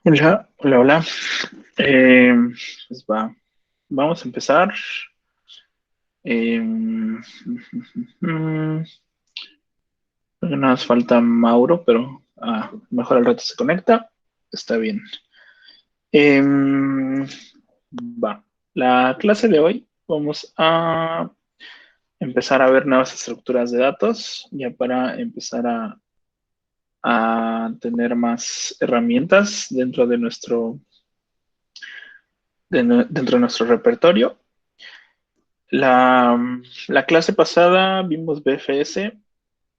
Hola, hola, hola. Eh, pues vamos a empezar. Eh, creo que nos falta Mauro, pero mejor al rato se conecta. Está bien. Eh, va. La clase de hoy vamos a empezar a ver nuevas estructuras de datos, ya para empezar a tener más herramientas dentro de nuestro repertorio. La, la clase pasada vimos BFS,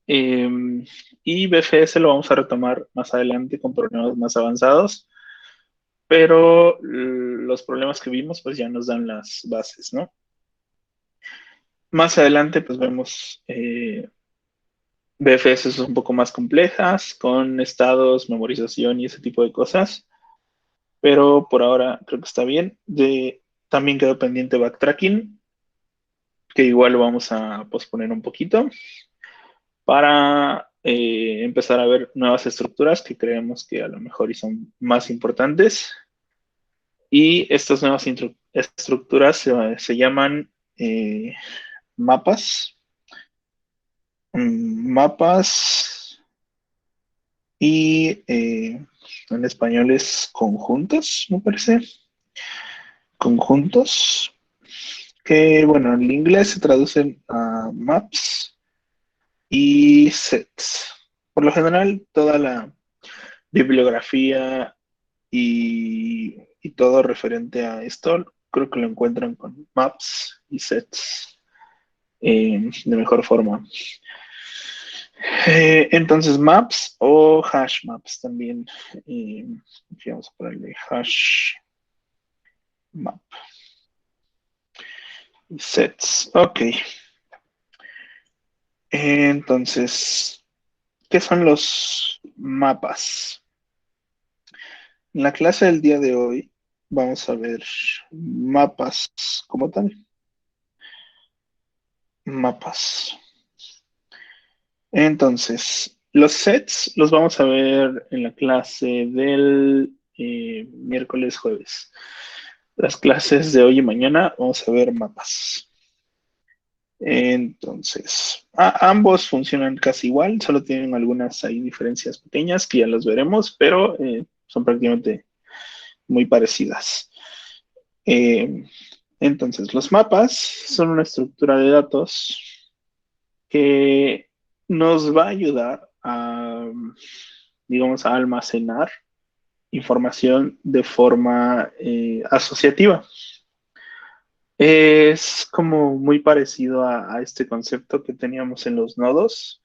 eh, y BFS lo vamos a retomar más adelante con problemas más avanzados, pero los problemas que vimos pues ya nos dan las bases, ¿no? Más adelante pues vemos BFS un poco más complejas con estados, memorización y ese tipo de cosas, pero por ahora creo que está bien. También quedó pendiente backtracking, que igual lo vamos a posponer un poquito, para empezar a ver nuevas estructuras que creemos que a lo mejor y son más importantes. Y estas nuevas estructuras se llaman eh, mapas, mapas y en español es conjuntos, me parece. Conjuntos, que bueno, en inglés se traducen a maps y sets. Por lo general, toda la bibliografía y todo referente a esto, creo que lo encuentran con maps y sets de mejor forma. Entonces, maps o hash maps también. Eh, Vamos a ponerle hash map y sets. Ok. Entonces, ¿qué son los mapas? En la clase del día de hoy vamos a ver mapas como tal. Mapas. Entonces, los sets los vamos a ver en la clase del miércoles, jueves. Las clases de hoy y mañana vamos a ver mapas. Entonces, ambos funcionan casi igual, solo tienen algunas ahí diferencias pequeñas que ya las veremos, pero son prácticamente muy parecidas. Eh, entonces, los mapas son una estructura de datos que nos va a ayudar a, digamos, a almacenar información de forma asociativa. Es como muy parecido a este concepto que teníamos en los nodos.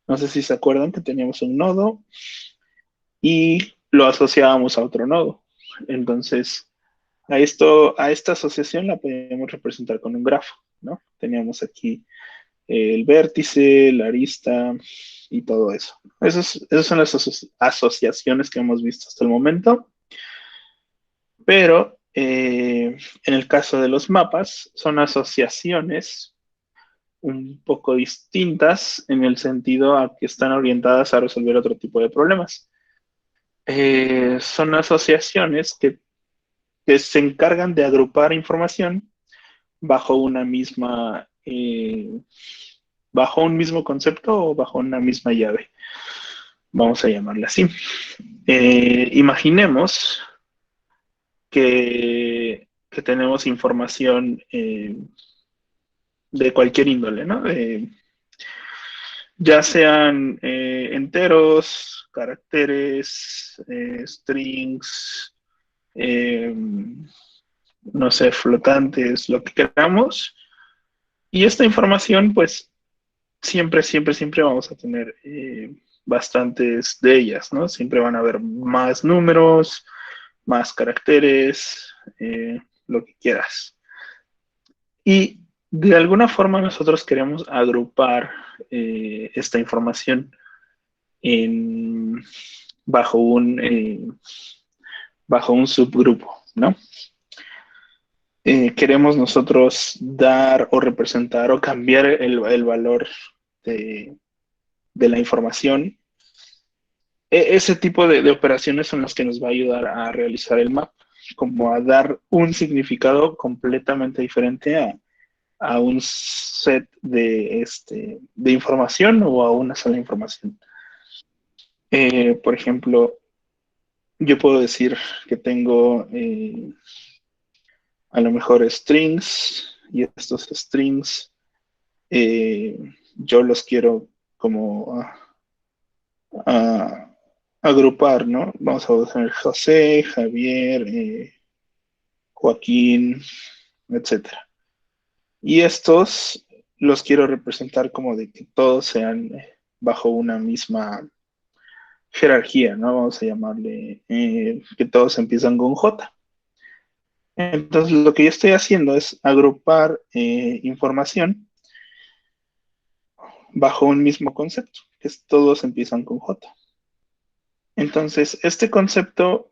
No sé si se acuerdan que teníamos un nodo y lo asociábamos a otro nodo. Entonces, a esta asociación la podemos representar con un grafo, ¿no? Teníamos aquí el vértice, la arista y todo eso. Esas son las asociaciones que hemos visto hasta el momento, pero en el caso de los mapas son asociaciones un poco distintas en el sentido a que están orientadas a resolver otro tipo de problemas. Son asociaciones que se encargan de agrupar información bajo una misma, bajo un mismo concepto o bajo una misma llave. Vamos a llamarla así. Imaginemos que tenemos información de cualquier índole, ¿no? Ya sean enteros, caracteres, strings, eh, no sé, flotantes, lo que queramos. Y esta información, pues, siempre vamos a tener bastantes de ellas, ¿no? Siempre van a haber más números, más caracteres, lo que quieras. Y de alguna forma nosotros queremos agrupar esta información en, bajo bajo un subgrupo, ¿no? Queremos nosotros dar o representar o cambiar el valor de, de la información ese tipo de operaciones son las que nos va a ayudar a realizar el map, como a dar un significado completamente diferente a un set de información o a una sola información. Por ejemplo, yo puedo decir que tengo a lo mejor strings y estos strings eh, yo los quiero como a agrupar, ¿no? Vamos a tener José, Javier, Joaquín, etcétera. Y estos los quiero representar como de que todos sean bajo una misma jerarquía, ¿no? Vamos a llamarle que todos empiezan con J. Entonces, lo que yo estoy haciendo es agrupar información bajo un mismo concepto, que es todos empiezan con J. Entonces, este concepto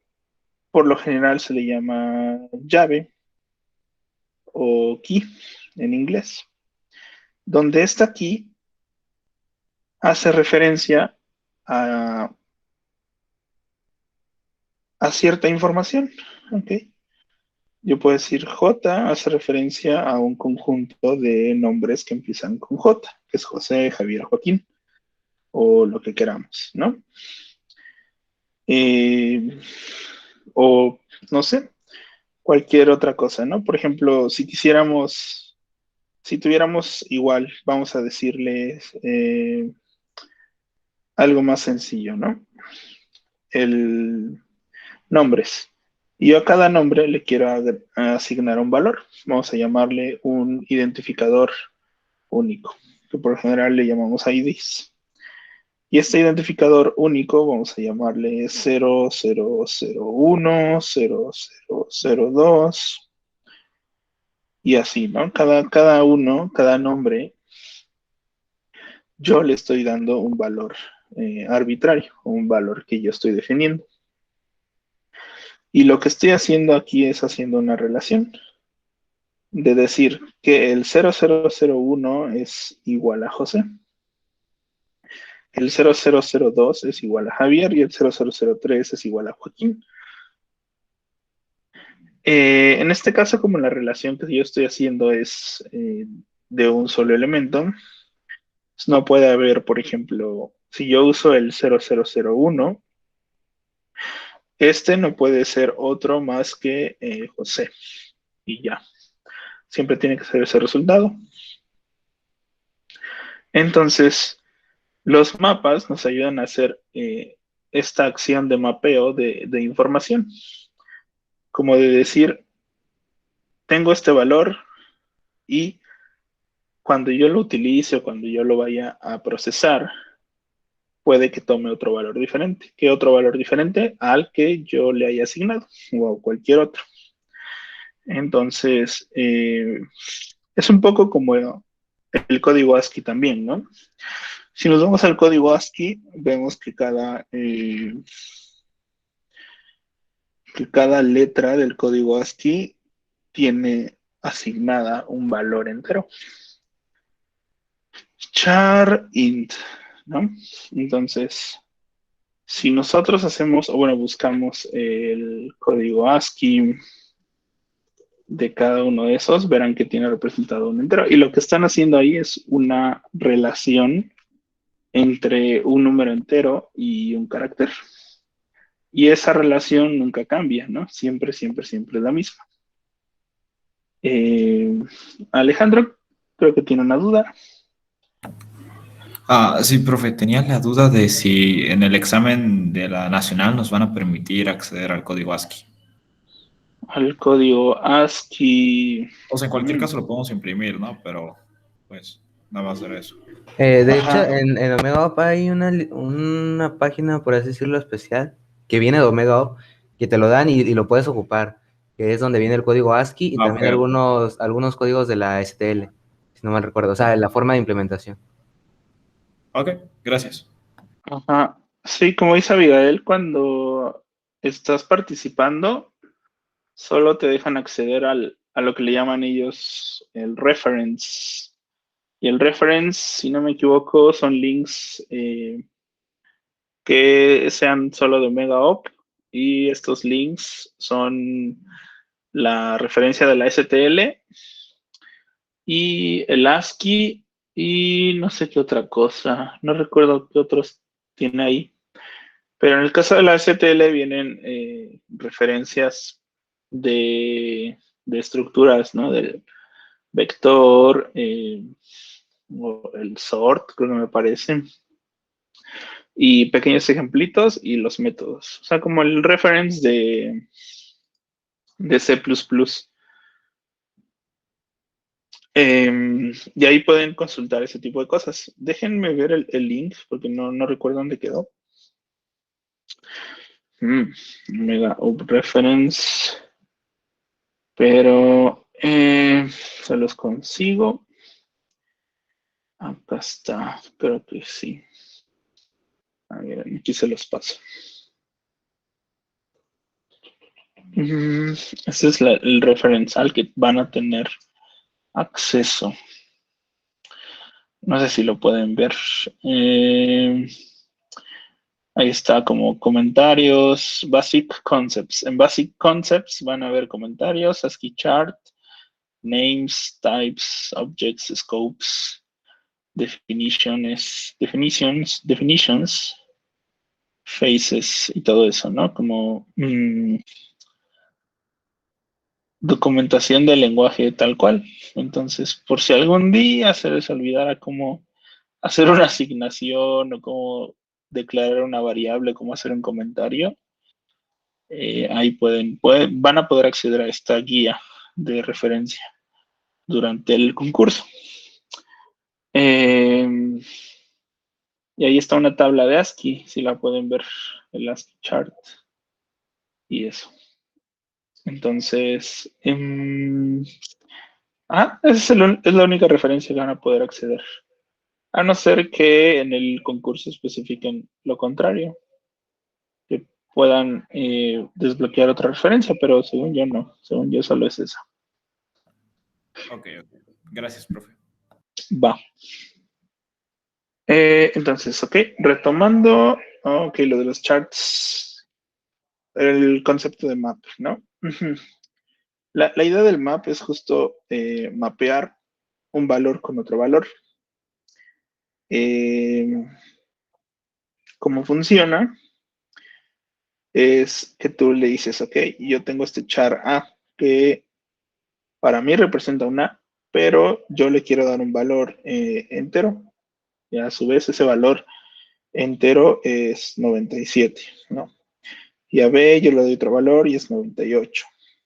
por lo general se le llama llave o key en inglés, donde esta key hace referencia a, a cierta información. ¿Ok? Yo puedo decir J hace referencia a un conjunto de nombres que empiezan con J, que es José, Javier, Joaquín, o lo que queramos, ¿no? Eh, o no sé, cualquier otra cosa, ¿no? Por ejemplo, si tuviéramos igual, vamos a decirles algo más sencillo, ¿no? El nombres. Y yo a cada nombre le quiero asignar un valor. Vamos a llamarle un identificador único, que por lo general le llamamos IDs. Y este identificador único vamos a llamarle 0001, 0002 y así, ¿no? Cada uno, cada nombre, yo le estoy dando un valor arbitrario, un valor que yo estoy definiendo. Y lo que estoy haciendo aquí es haciendo una relación de decir que el 0001 es igual a José, el 0002 es igual a Javier y el 0003 es igual a Joaquín. En este caso, como la relación que yo estoy haciendo es de un solo elemento, pues no puede haber, por ejemplo, si yo uso el 0001, este no puede ser otro más que José y ya. Siempre tiene que ser ese resultado. Entonces, los mapas nos ayudan a hacer esta acción de mapeo de información, como de decir, tengo este valor y cuando yo lo utilice o cuando yo lo vaya a procesar, puede que tome otro valor diferente. ¿Qué otro valor diferente? Al que yo le haya asignado o cualquier otro. Entonces, es un poco como el código ASCII también, ¿no? Si nos vamos al código ASCII, vemos que cada letra del código ASCII tiene asignada un valor entero. Char int, ¿no? Entonces, si nosotros hacemos, o bueno, buscamos el código ASCII de cada uno de esos, verán que tiene representado un entero. Y lo que están haciendo ahí es una relación entre un número entero y un carácter. Y esa relación nunca cambia, ¿no? Siempre, siempre, siempre es la misma. Eh, Alejandro, creo que tiene una duda. Sí, profe, tenía la duda de si en el examen de la nacional nos van a permitir acceder al código ASCII. Al código ASCII. O sea, en cualquier Mm, caso lo podemos imprimir, ¿no? Pero, pues, nada más era eso. De hecho, ajá. en Omega Up hay una página, por así decirlo, especial, que viene de Omega Up, que te lo dan y lo puedes ocupar, que es donde viene el código ASCII y Ok, también algunos códigos de la STL, si no mal recuerdo, o sea, la forma de implementación. ok, gracias. Ajá. Sí, como dice Abigail, cuando estás participando, solo te dejan acceder a lo que le llaman ellos el reference. Y el reference, si no me equivoco, son links que sean solo de OmegaOp, y estos links son la referencia de la STL y el ASCII y no sé qué otra cosa, no recuerdo qué otros tiene ahí. Pero en el caso de la STL vienen referencias de estructuras, ¿no? Del vector, o el sort, creo que me parece, y pequeños ejemplitos y los métodos. O sea, como el reference de C++. Y ahí pueden consultar ese tipo de cosas. Déjenme ver el link porque no recuerdo dónde quedó. Mega Up Reference. Pero se los consigo. Acá está. Espero que sí. A ver, aquí se los paso. Este es el reference al que van a tener acceso. No sé si lo pueden ver. Ahí está como comentarios, Basic Concepts. En Basic Concepts van a ver comentarios, ASCII chart, names, types, objects, scopes, definitions, faces y todo eso, ¿no? Como documentación del lenguaje tal cual. Entonces, por si algún día se les olvidara cómo hacer una asignación o cómo declarar una variable, cómo hacer un comentario, ahí van a poder acceder a esta guía de referencia durante el concurso. Y ahí está una tabla de ASCII, si la pueden ver, el ASCII chart y eso. Entonces, esa es la única referencia que van a poder acceder. A no ser que en el concurso especifiquen lo contrario, que puedan desbloquear otra referencia, pero según yo no, según yo solo es esa. Ok. Gracias, profe. Va. Entonces, ok, retomando, ok, lo de los charts, el concepto de map, ¿no? La idea del map es justo mapear un valor con otro valor. ¿Cómo funciona? Es que tú le dices, ok, yo tengo este char A que para mí representa un A, pero yo le quiero dar un valor entero. Y a su vez ese valor entero es 97, ¿no? Y a B yo le doy otro valor y es 98.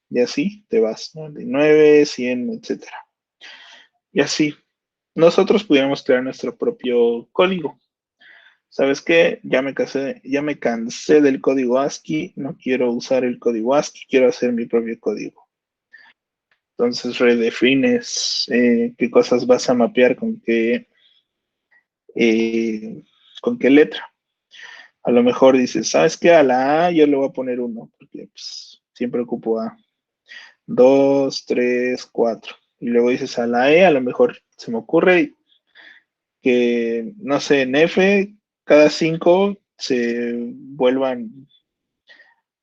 Y así te vas, 99, 100, etcétera. Y así, nosotros pudiéramos crear nuestro propio código. ¿Sabes qué? Ya me cansé del código ASCII, no quiero usar el código ASCII, quiero hacer mi propio código. Entonces redefines qué cosas vas a mapear con qué letra. A lo mejor dices, ¿sabes qué? A la A yo le voy a poner 1, porque pues, siempre ocupo A. 2, 3, 4. Y luego dices a la E, a lo mejor se me ocurre que, no sé, en F, cada 5 se vuelvan,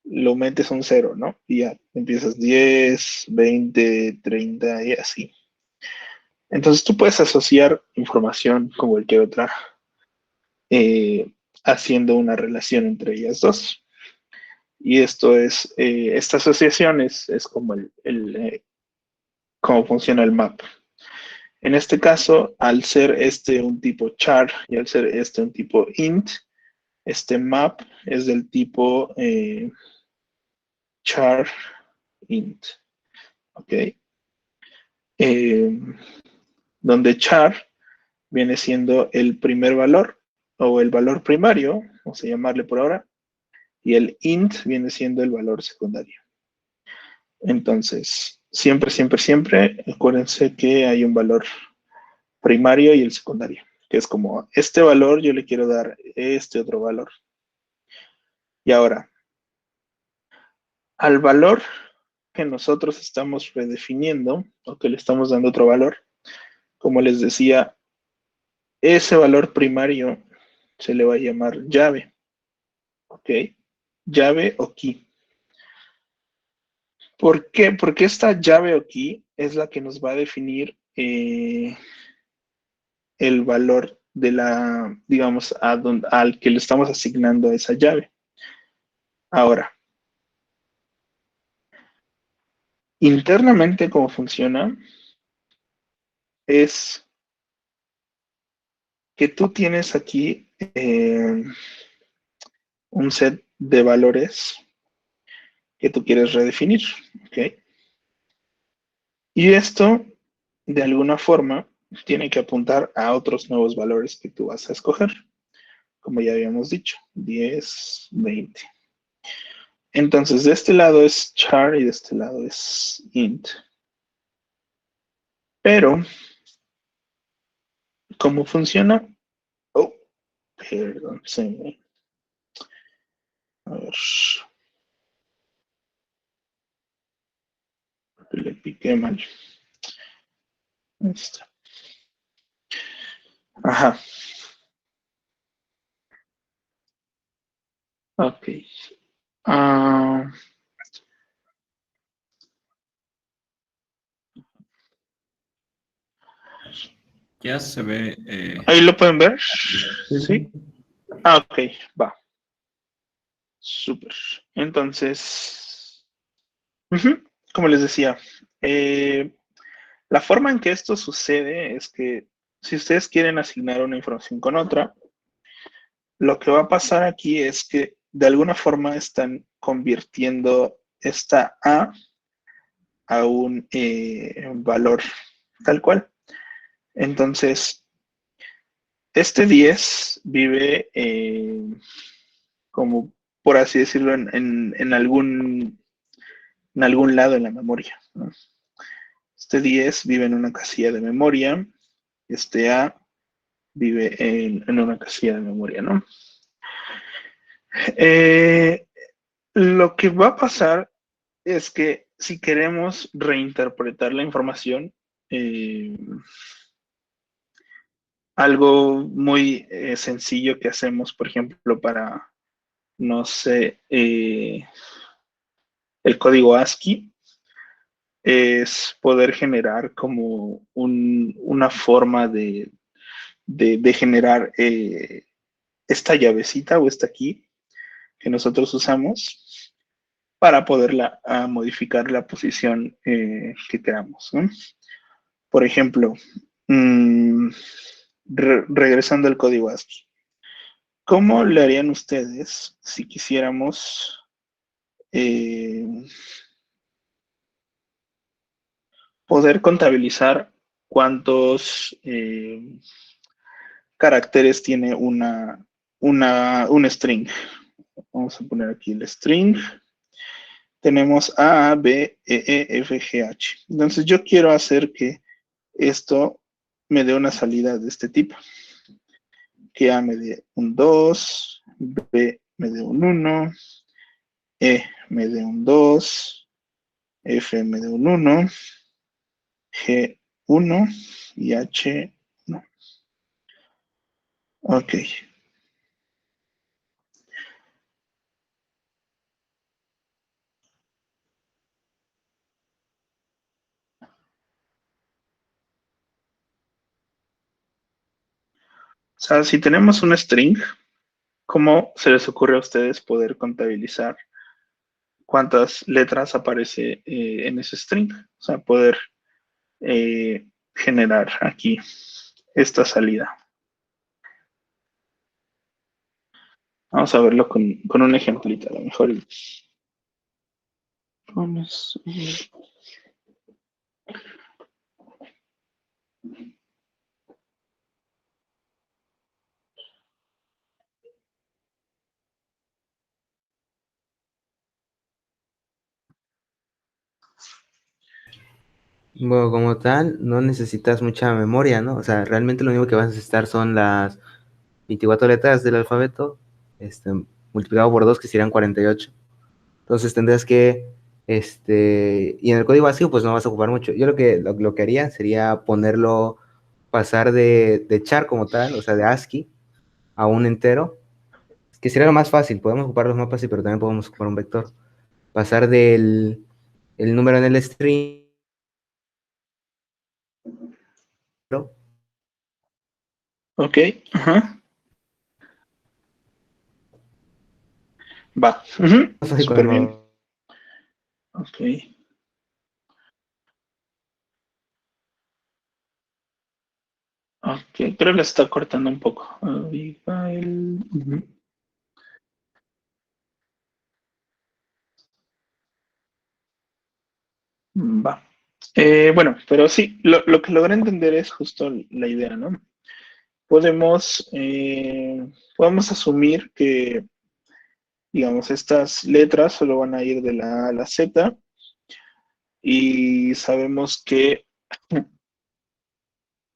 lo metes un 0, ¿no? Y ya empiezas 10, 20, 30 y así. Entonces tú puedes asociar información con cualquier otra, haciendo una relación entre ellas dos. Y esto es, esta asociación es como cómo funciona el map. En este caso, al ser este un tipo char y al ser este un tipo int, este map es del tipo char int. ¿Ok? Donde char viene siendo el primer valor o el valor primario, vamos a llamarle por ahora, y el int viene siendo el valor secundario. Entonces, siempre, acuérdense que hay un valor primario y el secundario, que es como este valor yo le quiero dar este otro valor. Y ahora, al valor que nosotros estamos redefiniendo o que le estamos dando otro valor, como les decía, ese valor primario se le va a llamar llave. ¿ok? Llave o key. ¿Por qué? Porque esta llave o key es la que nos va a definir el valor de la, digamos, al que le estamos asignando a esa llave. Ahora, internamente cómo funciona es que tú tienes aquí un set de valores que tú quieres redefinir, ¿ok? Y esto, de alguna forma, tiene que apuntar a otros nuevos valores que tú vas a escoger, como ya habíamos dicho, 10, 20. Entonces, de este lado es char y de este lado es int. Pero, ¿cómo funciona? Oh, perdón, se me... A ver, le piqué mal. Ahí está. Ajá, ok. Ah, Ya se ve. ahí lo pueden ver. Sí, Sí. Ah, ok, va. Súper. Entonces, ujú, como les decía, la forma en que esto sucede es que si ustedes quieren asignar una información con otra, lo que va a pasar aquí es que de alguna forma están convirtiendo esta a un valor tal cual. Entonces, este 10 vive como, por así decirlo, en algún lado en la memoria, ¿no? Este 10 vive en una casilla de memoria, este A vive en una casilla de memoria, ¿no? Eh, lo que va a pasar es que si queremos reinterpretar la información, eh, algo muy sencillo que hacemos, por ejemplo, para, no sé, el código ASCII, es poder generar como una forma de generar esta llavecita o esta key que nosotros usamos para poderla modificar la posición que queramos, ¿no? Por ejemplo, mmm, regresando al código ASCII, ¿cómo le harían ustedes si quisiéramos eh, poder contabilizar cuántos caracteres tiene un string? Vamos a poner aquí el string. Tenemos A, B, F, G, H. Entonces yo quiero hacer que esto me dé una salida de este tipo. Que A me dé un 2, B me dé un 1, E me dé un 2, F me dé un 1, G 1 y H no. Ok. O sea, si tenemos un string, ¿cómo se les ocurre a ustedes poder contabilizar cuántas letras aparece en ese string? O sea, poder generar aquí esta salida. Vamos a verlo con un ejemplito, a lo mejor. Bueno, como tal, no necesitas mucha memoria, ¿no? O sea, realmente lo único que vas a necesitar son las 24 letras del alfabeto, multiplicado por 2, que serían 48. Entonces tendrás que, y en el código vacío, pues no vas a ocupar mucho. Yo lo que haría sería ponerlo, pasar de char como tal, o sea, de ASCII a un entero, que sería lo más fácil. Podemos ocupar los mapas, sí, pero también podemos ocupar un vector. Pasar del el número en el string. Ok, ajá. Va. Ujú, Más fácil con el súper bien. modo. Ok. Ok, creo que se está cortando un poco. Abigail. Ujú. Va. Bueno, pero sí, lo que logré entender es justo la idea, ¿no? Podemos, podemos asumir que, digamos, estas letras solo van a ir de la A a la Z y sabemos que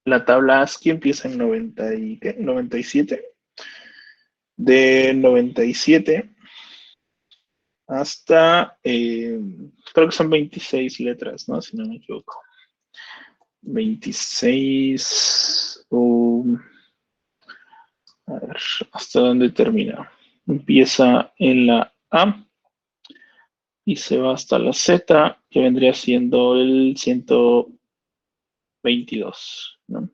la tabla ASCII empieza en 90 y, ¿qué? 97. De 97 hasta, creo que son 26 letras, ¿no? Si no me equivoco. 26, a ver, ¿hasta dónde termina? Empieza en la A y se va hasta la Z, que vendría siendo el 122, ¿no?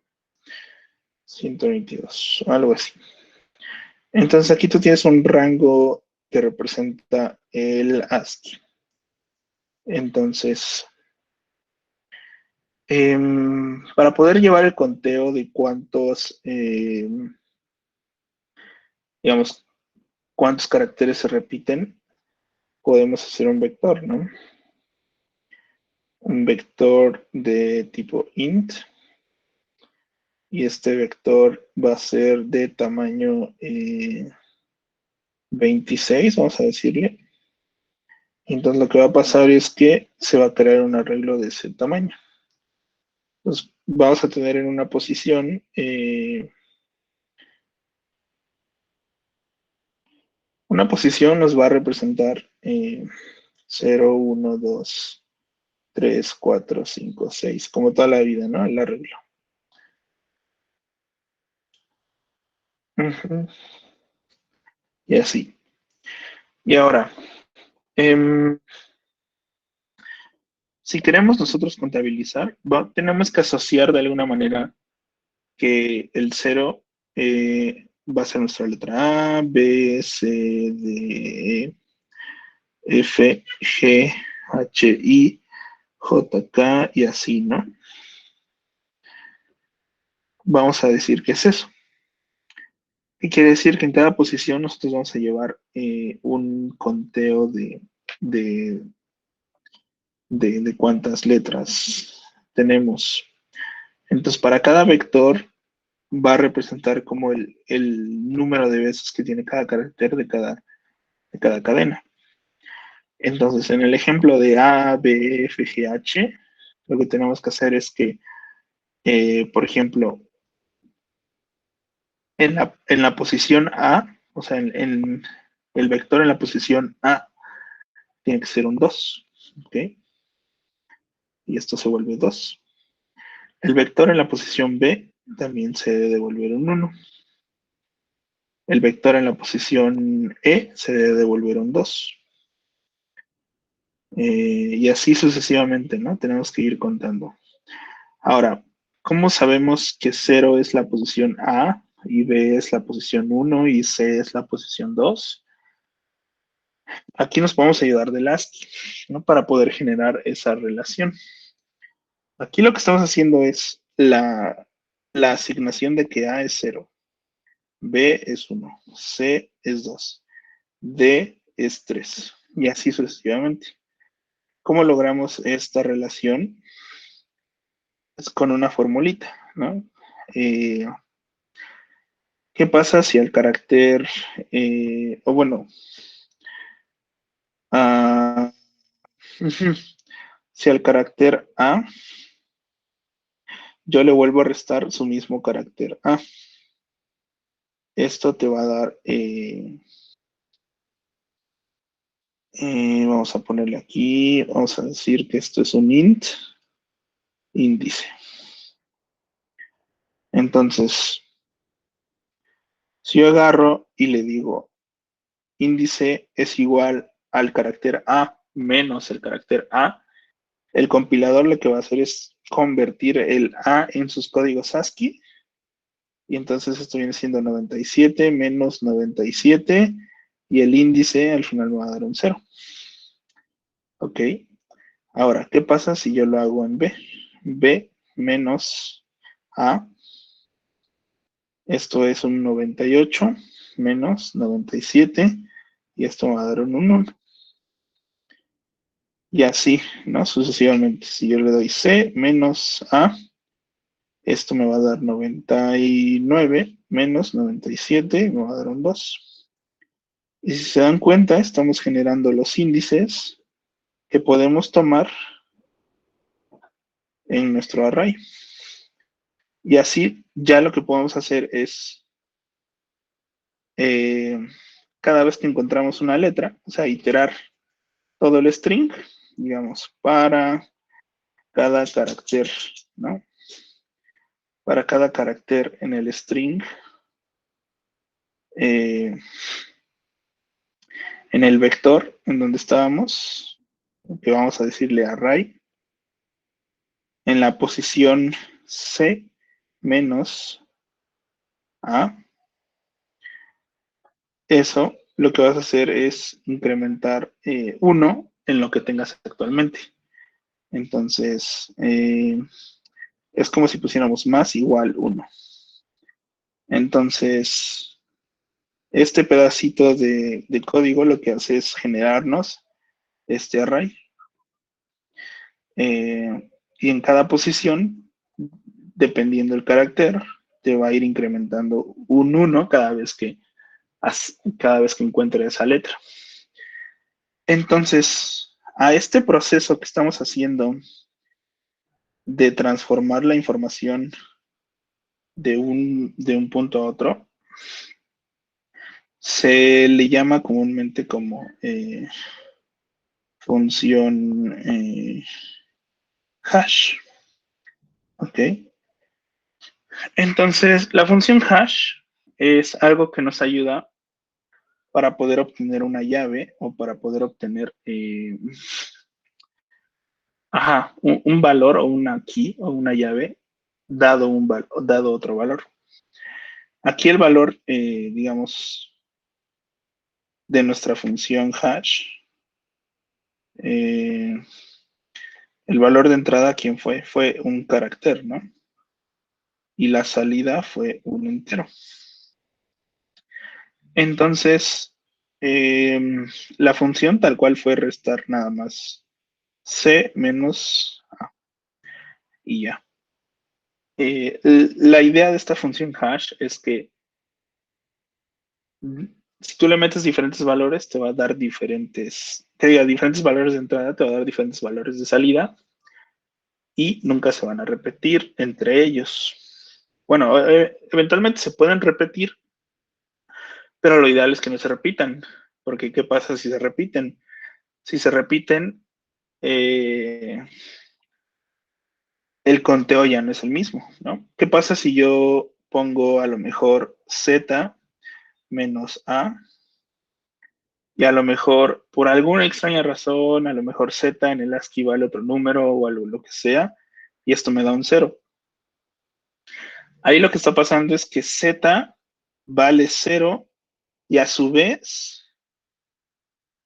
122, algo así. Entonces aquí tú tienes un rango que representa el ASCII. Entonces, para poder llevar el conteo de cuántos, digamos, cuántos caracteres se repiten, podemos hacer un vector, ¿no? Un vector de tipo int y este vector va a ser de tamaño 26, vamos a decirle. Entonces lo que va a pasar es que se va a crear un arreglo de ese tamaño. Entonces vamos a tener en una posición nos va a representar 0, 1, 2, 3, 4, 5, 6, como toda la vida, ¿no? El arreglo. Ujú. Y así. Y ahora, em, si queremos nosotros contabilizar, tenemos que asociar de alguna manera que el 0 va a ser nuestra letra A, B, C, D, E, F, G, H, I, J, K y así, ¿no? Vamos a decir que es eso. ¿Qué quiere decir? Que en cada posición nosotros vamos a llevar un conteo de, de cuántas letras tenemos. Entonces, para cada vector va a representar como el número de veces que tiene cada carácter de cada cadena. Entonces, en el ejemplo de A, B, F, G, H, lo que tenemos que hacer es que, por ejemplo, en la posición A, o sea, en el vector en la posición A tiene que ser un 2, ¿ok? Y esto se vuelve 2. El vector en la posición B también se debe devolver un 1. El vector en la posición E se debe devolver un 2. Y así sucesivamente, ¿no? Tenemos que ir contando. Ahora, ¿cómo sabemos que 0 es la posición A y B es la posición 1 y C es la posición 2? Aquí nos podemos ayudar del ASCII, ¿no? Para poder generar esa relación. Aquí lo que estamos haciendo es la asignación de que A es 0, B es 1, C es 2, D es 3 y así sucesivamente. ¿Cómo logramos esta relación? Es con una formulita, ¿no? Eh, ¿Qué pasa si al carácter, o bueno, ah, si al carácter A yo le vuelvo a restar su mismo carácter A? Esto te va a dar, vamos a ponerle aquí, vamos a decir que esto es un índice. Entonces, si yo agarro y le digo índice es igual al carácter A menos el carácter A, el compilador lo que va a hacer es convertir el A en sus códigos ASCII, y entonces esto viene siendo 97 menos 97, y el índice al final me va a dar un 0. Ok. Ahora, ¿qué pasa si yo lo hago en B? B menos A. Esto es un 98 menos 97, y esto me va a dar un 1. Y así, ¿no? Sucesivamente. Si yo le doy C menos A, esto me va a dar 99 menos 97, me va a dar un 2. Y si se dan cuenta, estamos generando los índices que podemos tomar en nuestro array. Y así ya lo que podemos hacer es, cada vez que encontramos una letra, o sea, iterar todo el string, digamos, para cada carácter, ¿no? Para cada carácter en el string, en el vector en donde estábamos, que vamos a decirle array, en la posición C menos A, eso lo que vas a hacer es incrementar 1 en lo que tengas actualmente. Entonces, es como si pusiéramos más igual 1. Entonces, este pedacito de código lo que hace es generarnos este array. Y en cada posición, dependiendo del carácter, te va a ir incrementando un 1 cada vez que encuentre esa letra. Entonces, a este proceso que estamos haciendo de transformar la información de un punto a otro, se le llama comúnmente como función hash. ¿Ok? Entonces, la función hash es algo que nos ayuda para poder obtener una llave o para poder obtener un valor o una key o una llave dado otro valor. Aquí el valor, digamos, de nuestra función hash, el valor de entrada, ¿quién fue? Fue un carácter, ¿no? Y la salida fue un entero. Entonces, la función tal cual fue restar nada más C menos A y ya. La idea de esta función hash es que si tú le metes diferentes valores, te va a dar diferentes valores de entrada, te va a dar diferentes valores de salida, y nunca se van a repetir entre ellos. Bueno, eventualmente se pueden repetir, pero lo ideal es que no se repitan, porque ¿qué pasa si se repiten? Si se repiten, el conteo ya no es el mismo, ¿no? ¿Qué pasa si yo pongo a lo mejor Z menos A, y a lo mejor por alguna extraña razón, a lo mejor Z en el ASCII vale otro número o algo, lo que sea, y esto me da un 0? Ahí lo que está pasando es que Z vale 0 y a su vez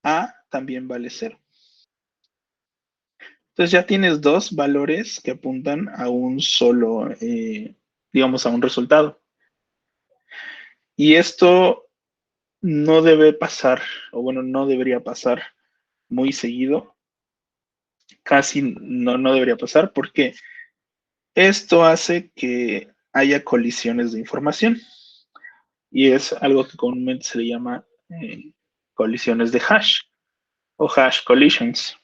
A también vale 0. Entonces ya tienes dos valores que apuntan a un solo, digamos, a un resultado. Y esto no debe pasar, o bueno, no debería pasar muy seguido. Casi no debería pasar, porque esto hace que haya colisiones de información. Y es algo que comúnmente se le llama colisiones de hash o hash collisions.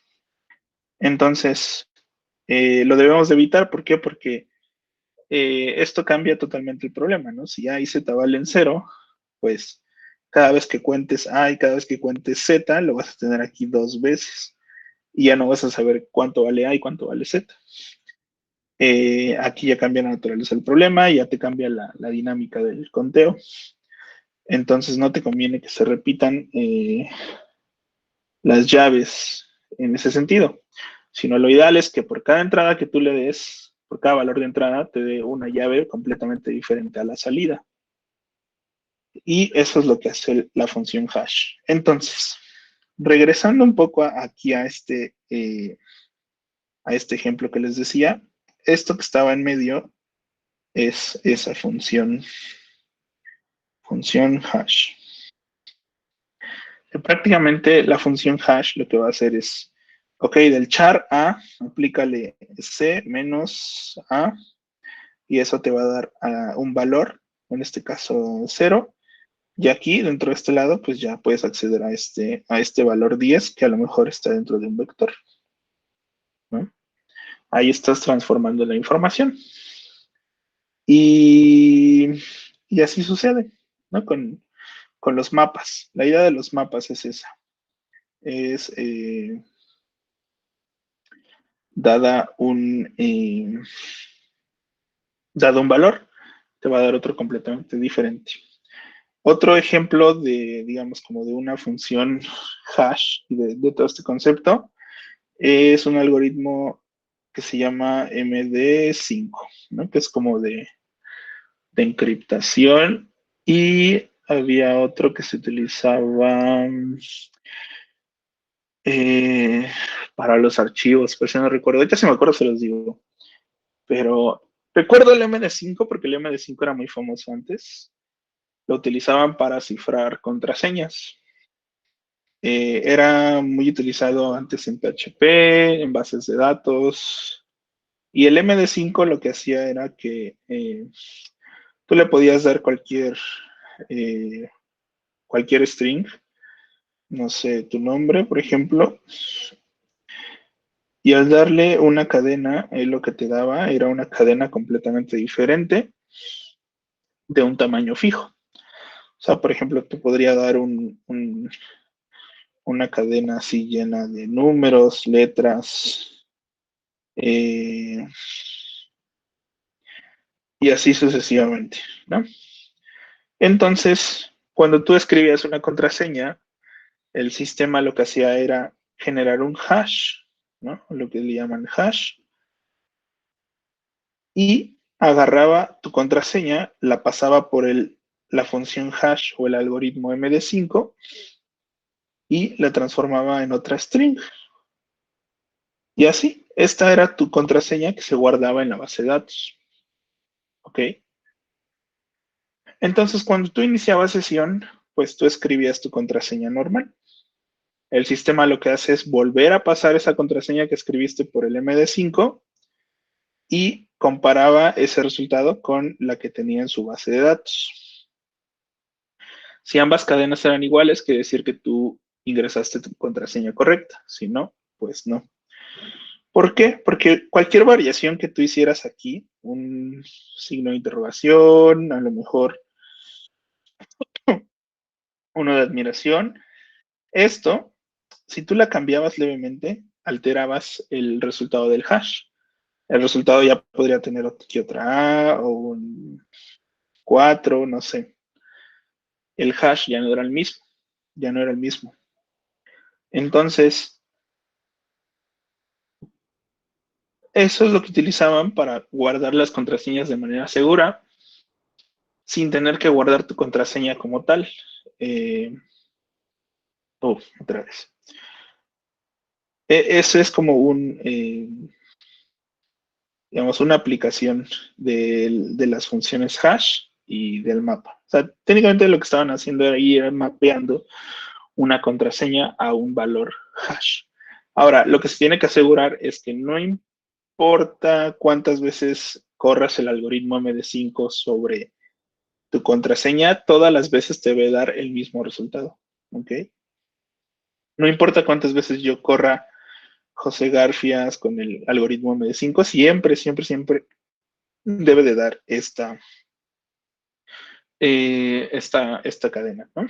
Entonces, lo debemos de evitar. ¿Por qué? Porque esto cambia totalmente el problema, ¿no? Si A y Z valen 0, pues cada vez que cuentes A y cada vez que cuentes Z, lo vas a tener aquí dos veces. Y ya no vas a saber cuánto vale A y cuánto vale Z. Aquí ya cambia la naturaleza del problema, ya te cambia la dinámica del conteo. Entonces no te conviene que se repitan las llaves en ese sentido, sino lo ideal es que por cada entrada que tú le des, por cada valor de entrada, te dé una llave completamente diferente a la salida. Y eso es lo que hace la función hash. Entonces, regresando un poco aquí a este ejemplo que les decía, esto que estaba en medio es esa función hash. Prácticamente la función hash lo que va a hacer es, ok, del char a, aplícale c menos a, y eso te va a dar un valor, en este caso 0, y aquí dentro de este lado, pues ya puedes acceder a este valor 10, que a lo mejor está dentro de un vector, ¿no? Ahí estás transformando la información. Y así sucede, ¿no? Con los mapas. La idea de los mapas es esa. Es dado un valor, te va a dar otro completamente diferente. Otro ejemplo de, digamos, como de una función hash de todo este concepto es un algoritmo que se llama MD5, ¿no? Que es como de encriptación, y había otro que se utilizaba para los archivos, pero no recuerdo. Ahorita si me acuerdo se los digo. Pero recuerdo el MD5 porque el MD5 era muy famoso antes. Lo utilizaban para cifrar contraseñas. Era muy utilizado antes en PHP, en bases de datos. Y el MD5 lo que hacía era que tú le podías dar eh, cualquier string, no sé, tu nombre, por ejemplo, y al darle una cadena, lo que te daba era una cadena completamente diferente de un tamaño fijo. O sea, por ejemplo, te podría dar una cadena así llena de números, letras, eh, y así sucesivamente, ¿no? Entonces, cuando tú escribías una contraseña, el sistema lo que hacía era generar un hash, ¿no? Lo que le llaman hash, y agarraba tu contraseña, la pasaba por la función hash o el algoritmo MD5 y la transformaba en otra string. Y así, esta era tu contraseña que se guardaba en la base de datos. ¿Ok? Entonces, cuando tú iniciabas sesión, pues tú escribías tu contraseña normal. El sistema lo que hace es volver a pasar esa contraseña que escribiste por el MD5 y comparaba ese resultado con la que tenía en su base de datos. Si ambas cadenas eran iguales, quiere decir que tú ingresaste tu contraseña correcta. Si no, pues no. ¿Por qué? Porque cualquier variación que tú hicieras aquí, un signo de interrogación, a lo mejor uno de admiración, esto, si tú la cambiabas levemente, alterabas el resultado del hash. El resultado ya podría tener aquí otra A o un 4, no sé. El hash ya no era el mismo, ya no era el mismo. Entonces, eso es lo que utilizaban para guardar las contraseñas de manera segura, sin tener que guardar tu contraseña como tal. Otra vez. Eso es como digamos, una aplicación de las funciones hash y del mapa. O sea, técnicamente lo que estaban haciendo era mapeando una contraseña a un valor hash. Ahora, lo que se tiene que asegurar es que no importa cuántas veces corras el algoritmo MD5 sobre tu contraseña, todas las veces te debe dar el mismo resultado. ¿Ok? No importa cuántas veces yo corra José Garfias con el algoritmo MD5, siempre, siempre, siempre debe de dar esta cadena, ¿no?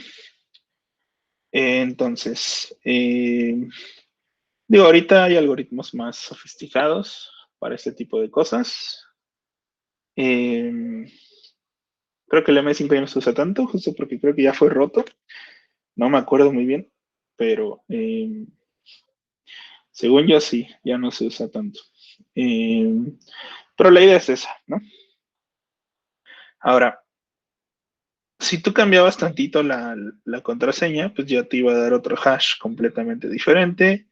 Entonces, digo, ahorita hay algoritmos más sofisticados para este tipo de cosas. Eh, Creo que el M5 ya no se usa tanto, justo porque creo que ya fue roto. No me acuerdo muy bien, pero según yo sí, ya no se usa tanto. Pero la idea es esa, ¿no? Ahora, si tú cambiabas tantito la contraseña, pues ya te iba a dar otro hash completamente diferente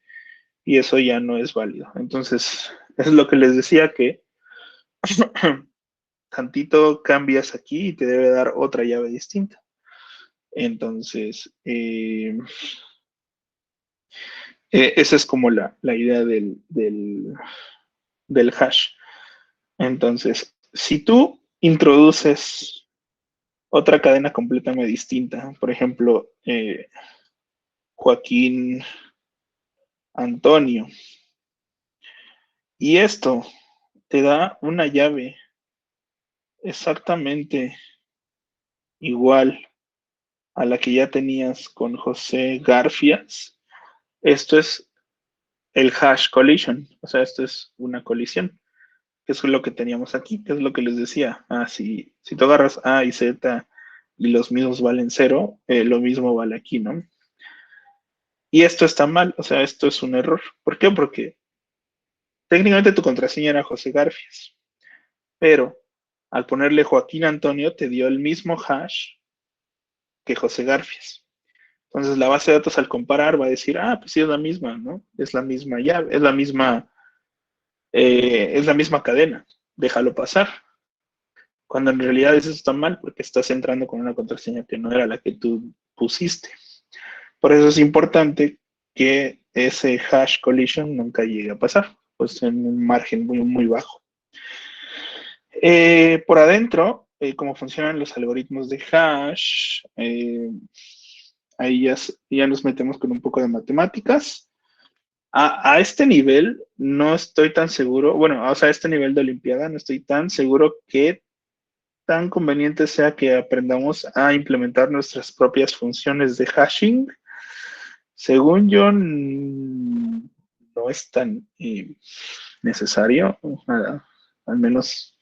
y eso ya no es válido. Entonces, es lo que les decía que tantito cambias aquí y te debe dar otra llave distinta. Entonces, esa es como la idea del hash. Entonces, si tú introduces otra cadena completamente distinta, por ejemplo, Joaquín Antonio, y esto te da una llave exactamente igual a la que ya tenías con José Garfias, esto es el hash collision, o sea, esto es una colisión, que es lo que teníamos aquí, que es lo que les decía. Si tú agarras A y Z y los mismos valen cero, lo mismo vale aquí, ¿no? Y esto está mal, o sea, esto es un error. ¿Por qué? Porque técnicamente tu contraseña era José Garfias, pero al ponerle Joaquín Antonio te dio el mismo hash que José Garfias. Entonces la base de datos al comparar va a decir, pues sí es la misma, ¿no? Es la misma llave, es la misma cadena, déjalo pasar. Cuando en realidad eso está mal porque estás entrando con una contraseña que no era la que tú pusiste. Por eso es importante que ese hash collision nunca llegue a pasar, pues en un margen muy, muy bajo. Por adentro, cómo funcionan los algoritmos de hash, ahí ya nos metemos con un poco de matemáticas. A este nivel no estoy tan seguro, bueno, o sea, a este nivel de Olimpiada no estoy tan seguro que tan conveniente sea que aprendamos a implementar nuestras propias funciones de hashing. Según yo, no es tan necesario, al menos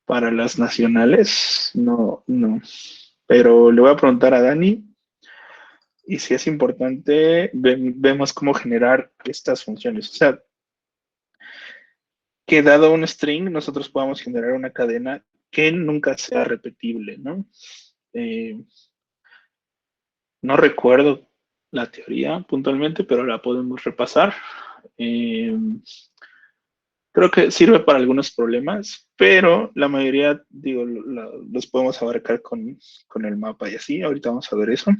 para las nacionales, no, no. Pero le voy a preguntar a Dani y si es importante, vemos cómo generar estas funciones. O sea, que dado un string, nosotros podamos generar una cadena que nunca sea repetible, ¿no? No recuerdo la teoría puntualmente, pero la podemos repasar. Eh, Creo que sirve para algunos problemas, pero la mayoría, digo, los podemos abarcar con el mapa y así. Ahorita vamos a ver eso.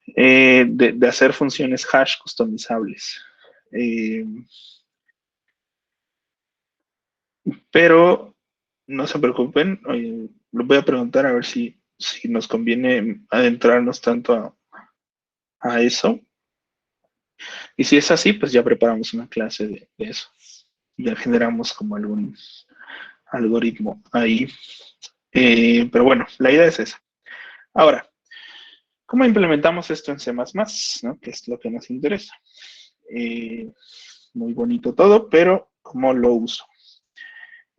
De hacer funciones hash customizables. Eh, pero no se preocupen, lo voy a preguntar a ver si nos conviene adentrarnos tanto a eso. Y si es así, pues ya preparamos una clase de eso. Ya generamos como algún algoritmo ahí. Pero bueno, la idea es esa. Ahora, ¿cómo implementamos esto en C++? ¿No? Que es lo que nos interesa. Muy bonito todo, pero ¿cómo lo uso?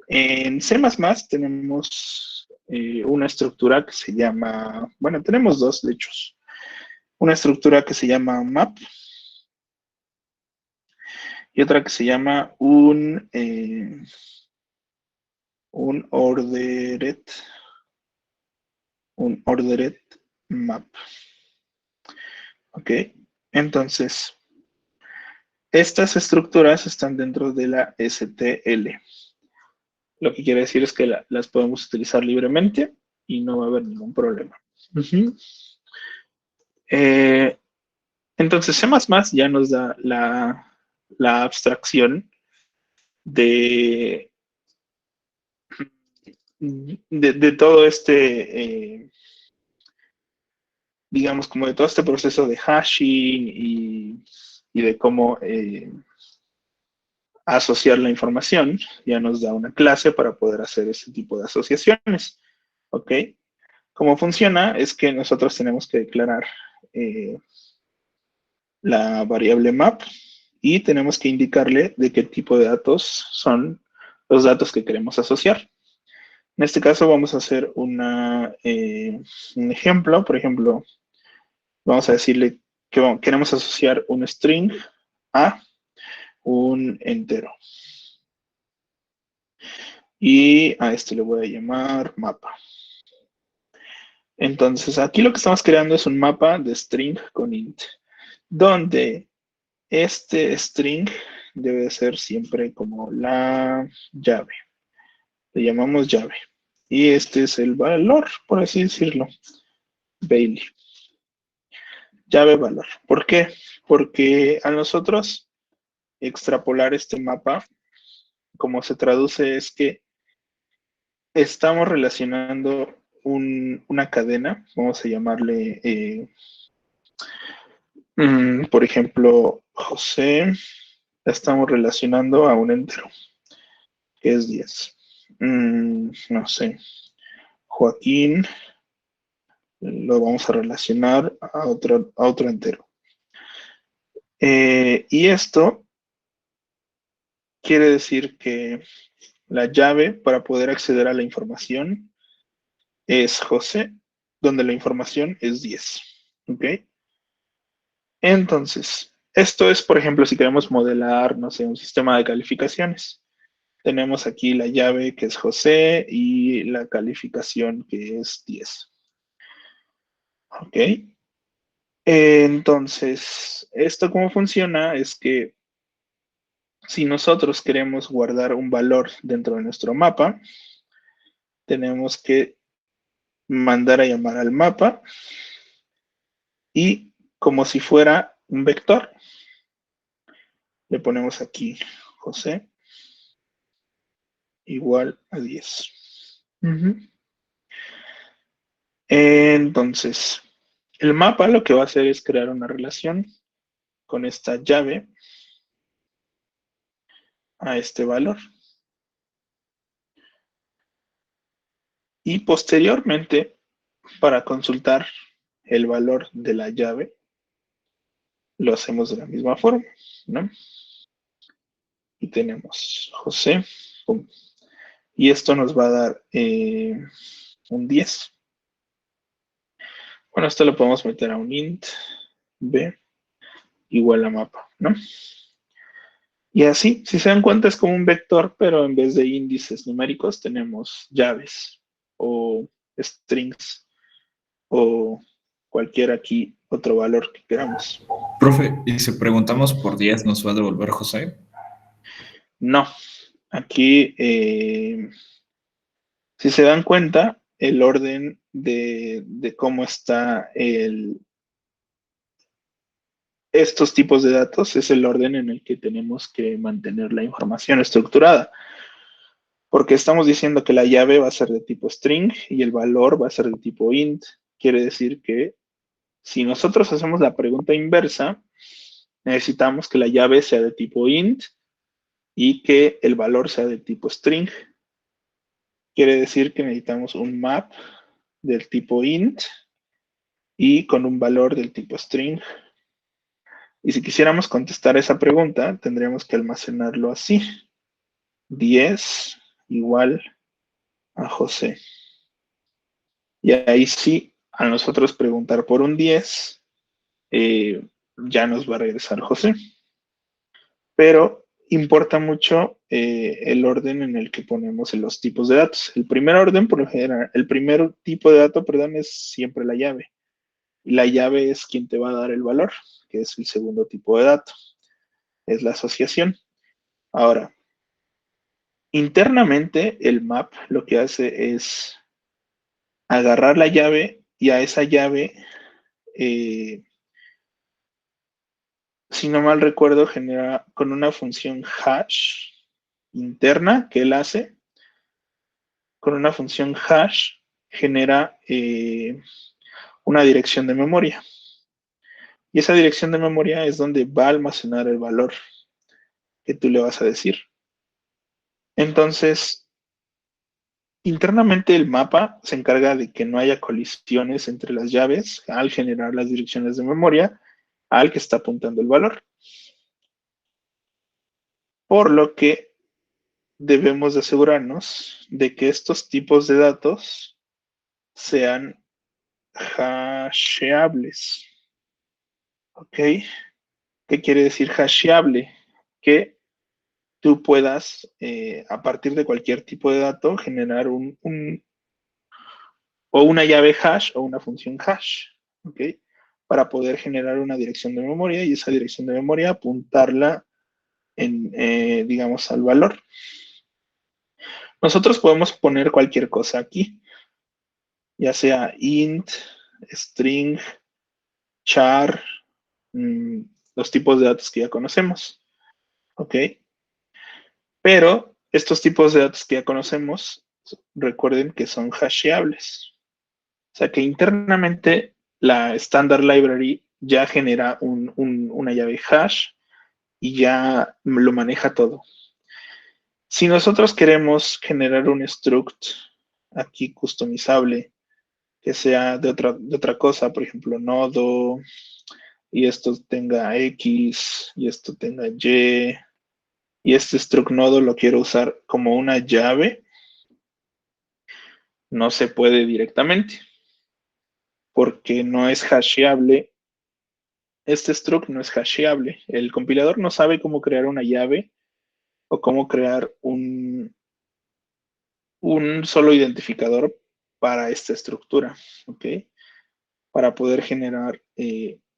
En C++ tenemos una estructura que se llama, bueno, tenemos dos, de hecho. Una estructura que se llama map y otra que se llama un ordered map. ¿Ok? Entonces, estas estructuras están dentro de la STL. Lo que quiere decir es que las podemos utilizar libremente y no va a haber ningún problema. Entonces, C++ ya nos da la abstracción de, de todo este, digamos, como de todo este proceso de hashing y de cómo asociar la información. Ya nos da una clase para poder hacer ese tipo de asociaciones. ¿Ok? Cómo funciona es que nosotros tenemos que declarar la variable map y tenemos que indicarle de qué tipo de datos son los datos que queremos asociar. En este caso vamos a hacer un ejemplo. Por ejemplo, vamos a decirle que queremos asociar un string a un entero. Y a este le voy a llamar mapa. Entonces, aquí lo que estamos creando es un mapa de string con int, donde este string debe ser siempre como la llave. Le llamamos llave. Y este es el valor, por así decirlo. Bailey. Llave valor. ¿Por qué? Porque a nosotros extrapolar este mapa, como se traduce, es que estamos relacionando una cadena, vamos a llamarle, por ejemplo, José, la estamos relacionando a un entero, que es 10. No sé, Joaquín, lo vamos a relacionar a otro entero. Y esto quiere decir que la llave para poder acceder a la información es José, donde la información es 10. ¿Ok? Entonces, esto es, por ejemplo, si queremos modelar, no sé, un sistema de calificaciones. Tenemos aquí la llave que es José y la calificación que es 10. ¿Ok? Entonces, esto cómo funciona es que si nosotros queremos guardar un valor dentro de nuestro mapa, tenemos que mandar a llamar al mapa y como si fuera un vector, le ponemos aquí José igual a 10. Entonces, el mapa lo que va a hacer es crear una relación con esta llave a este valor. Y posteriormente, para consultar el valor de la llave, lo hacemos de la misma forma, ¿no? Y tenemos José, pum, y esto nos va a dar un 10. Bueno, esto lo podemos meter a un int b igual a mapa, ¿no? Y así, si se dan cuenta, es como un vector, pero en vez de índices numéricos tenemos llaves o strings o cualquier aquí otro valor que queramos. Profe, y si preguntamos por 10, ¿nos va a devolver José? No, aquí, si se dan cuenta, el orden de cómo está estos tipos de datos es el orden en el que tenemos que mantener la información estructurada. Porque estamos diciendo que la llave va a ser de tipo string y el valor va a ser de tipo int. Quiere decir que si nosotros hacemos la pregunta inversa, necesitamos que la llave sea de tipo int y que el valor sea de tipo string. Quiere decir que necesitamos un map del tipo int y con un valor del tipo string. Y si quisiéramos contestar esa pregunta, tendríamos que almacenarlo así. 10 igual a José. Y ahí sí, a nosotros preguntar por un 10, ya nos va a regresar José. Pero importa mucho el orden en el que ponemos los tipos de datos. El primer orden, por lo general, el primer tipo de dato, perdón, es siempre la llave. Y la llave es quien te va a dar el valor, que es el segundo tipo de dato. Es la asociación. Ahora, internamente el map lo que hace es agarrar la llave y a esa llave, si no mal recuerdo, genera con una función hash interna que él hace, con una función hash genera una dirección de memoria. Y esa dirección de memoria es donde va a almacenar el valor que tú le vas a decir. Entonces, internamente el mapa se encarga de que no haya colisiones entre las llaves al generar las direcciones de memoria al que está apuntando el valor. Por lo que debemos de asegurarnos de que estos tipos de datos sean hasheables. ¿Ok? ¿Qué quiere decir hasheable? Que tú puedas, a partir de cualquier tipo de dato, generar o una llave hash o una función hash. ¿Ok? Para poder generar una dirección de memoria y esa dirección de memoria apuntarla digamos, al valor. Nosotros podemos poner cualquier cosa aquí, ya sea int, string, char, los tipos de datos que ya conocemos. ¿Ok? Pero estos tipos de datos que ya conocemos, recuerden que son hasheables. O sea que internamente la Standard Library ya genera una llave hash y ya lo maneja todo. Si nosotros queremos generar un struct aquí customizable que sea de otra cosa, por ejemplo, nodo, y esto tenga X, y esto tenga y este struct nodo lo quiero usar como una llave, no se puede directamente, porque no es hasheable. Este struct no es hasheable. El compilador no sabe cómo crear una llave o cómo crear un solo identificador para esta estructura, ¿ok? Para poder generar,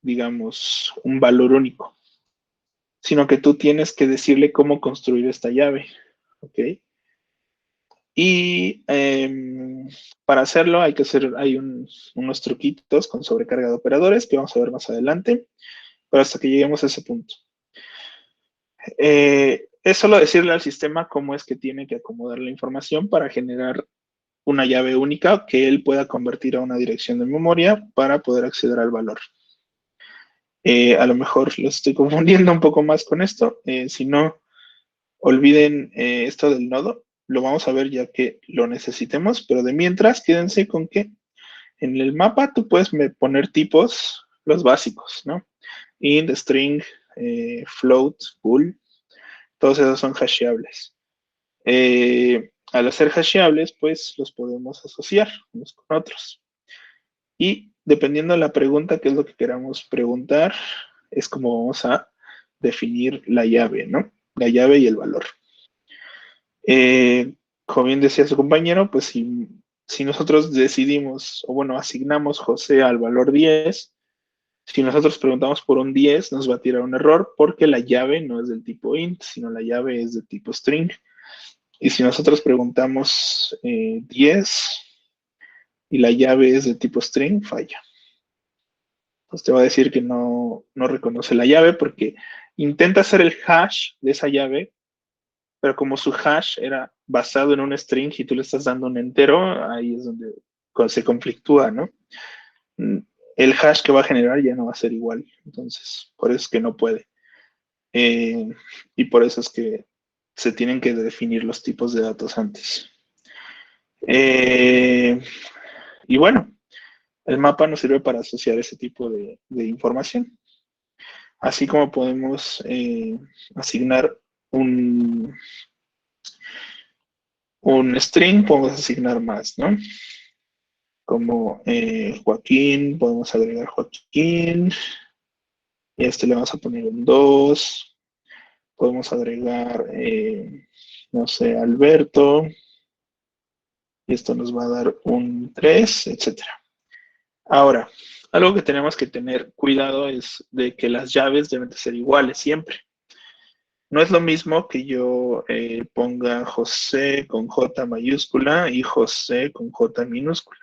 digamos, un valor único, sino que tú tienes que decirle cómo construir esta llave, ¿ok? Y para hacerlo hay unos truquitos con sobrecarga de operadores que vamos a ver más adelante, pero hasta que lleguemos a ese punto. Es solo decirle al sistema cómo es que tiene que acomodar la información para generar una llave única que él pueda convertir a una dirección de memoria para poder acceder al valor. A lo mejor lo estoy confundiendo un poco más con esto. Si no, olviden esto del nodo. Lo vamos a ver ya que lo necesitemos, pero de mientras quédense con que en el mapa tú puedes poner tipos, los básicos, ¿no? Int, string, float, bool, todos esos son hasheables. Al hacer hasheables, pues los podemos asociar unos con otros. Y dependiendo de la pregunta, qué es lo que queramos preguntar, es como vamos a definir la llave, ¿no? La llave y el valor. Como bien decía su compañero, pues si nosotros decidimos, o bueno, asignamos José al valor 10, si nosotros preguntamos por un 10, nos va a tirar un error porque la llave no es del tipo int, sino la llave es de tipo string. Y si nosotros preguntamos 10 y la llave es de tipo string, falla. Pues te va a decir que no reconoce la llave porque intenta hacer el hash de esa llave, pero como su hash era basado en un string y tú le estás dando un entero, ahí es donde se conflictúa, ¿no? El hash que va a generar ya no va a ser igual, entonces por eso es que no puede. Y por eso es que se tienen que definir los tipos de datos antes. Y bueno, el mapa nos sirve para asociar ese tipo de información. Así como podemos asignar un string, podemos asignar más, ¿no? Como Joaquín, podemos agregar Joaquín. Y a este le vamos a poner un 2. Podemos agregar, no sé, Alberto. Y esto nos va a dar un 3, etcétera. Ahora, algo que tenemos que tener cuidado es de que las llaves deben de ser iguales siempre. No es lo mismo que yo ponga José con J mayúscula y José con J minúscula.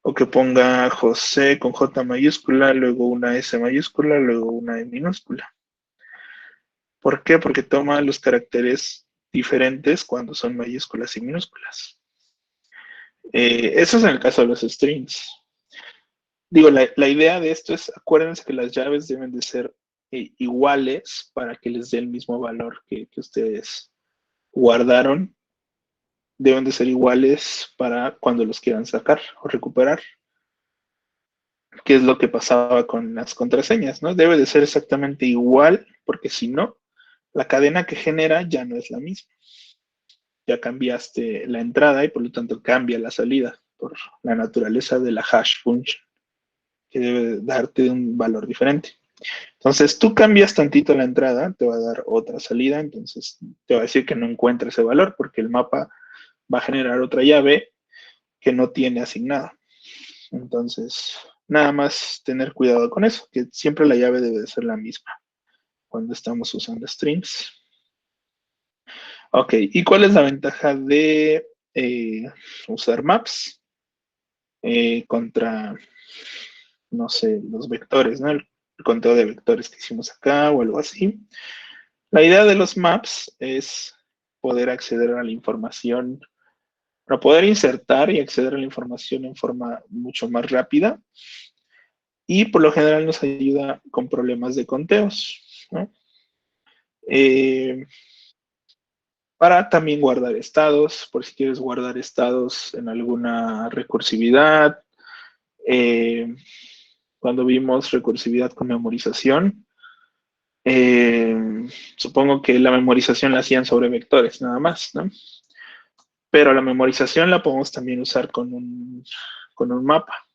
O que ponga José con J mayúscula, luego una S mayúscula, luego una E minúscula. ¿Por qué? Porque toma los caracteres diferentes cuando son mayúsculas y minúsculas. Eso es en el caso de los strings. Digo, la idea de esto es, acuérdense que las llaves deben de ser iguales para que les dé el mismo valor que ustedes guardaron. Deben de ser iguales para cuando los quieran sacar o recuperar. ¿Qué es lo que pasaba con las contraseñas? ¿No? Debe de ser exactamente igual, porque si no, la cadena que genera ya no es la misma. ya cambiaste la entrada y por lo tanto cambia la salida por la naturaleza de la hash function, que debe darte un valor diferente. Entonces tú cambias tantito la entrada, te va a dar otra salida, entonces te va a decir que no encuentra ese valor porque el mapa va a generar otra llave que no tiene asignada. Entonces, nada más tener cuidado con eso, que siempre la llave debe de ser la misma cuando estamos usando strings. Ok, ¿y cuál es la ventaja de usar maps contra, no sé, los vectores, ¿no? El conteo de vectores que hicimos acá o algo así. La idea de los maps es poder acceder a la información, para poder insertar y acceder a la información en forma mucho más rápida y por lo general nos ayuda con problemas de conteos, ¿no? Para también guardar estados, por si quieres guardar estados en alguna recursividad. Cuando vimos recursividad con memorización, supongo que la memorización la hacían sobre vectores nada más, ¿no? Pero la memorización la podemos también usar con un mapa,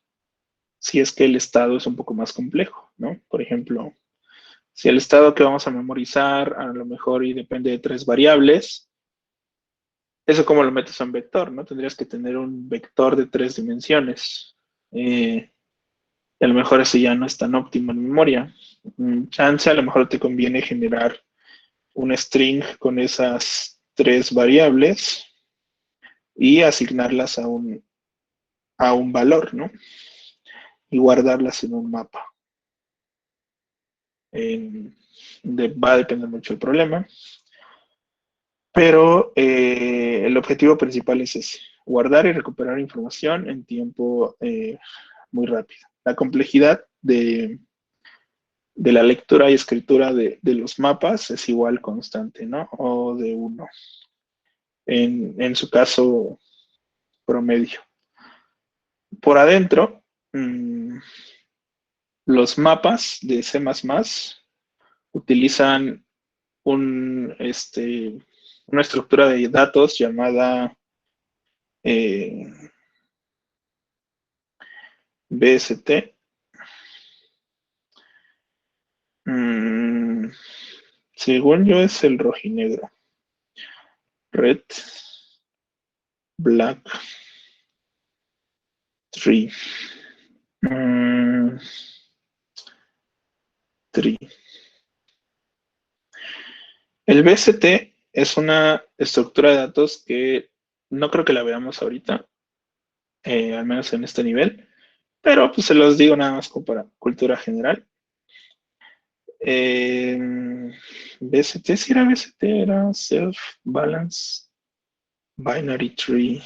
si es que el estado es un poco más complejo, ¿no? Por ejemplo, si el estado que vamos a memorizar a lo mejor y depende de 3 variables, eso como lo metes a un vector, ¿no? Tendrías que tener un vector de 3 dimensiones. Y a lo mejor eso ya no es tan óptimo en memoria. Chance, a lo mejor te conviene generar un string con esas 3 variables y asignarlas a un valor, ¿no? Y guardarlas en un mapa. Va a depender mucho del problema. Pero el objetivo principal es ese, guardar y recuperar información en tiempo muy rápido. La complejidad de la lectura y escritura de los mapas es igual constante, ¿no? O de 1. En su caso, promedio. Por adentro, los mapas de C++ utilizan una estructura de datos llamada BST. Según yo es el rojinegro. Red, black, tree. Tree. El BST es una estructura de datos que no creo que la veamos ahorita, al menos en este nivel, pero pues se los digo nada más como para cultura general. BST, si era BST, era Self Balance Binary Tree.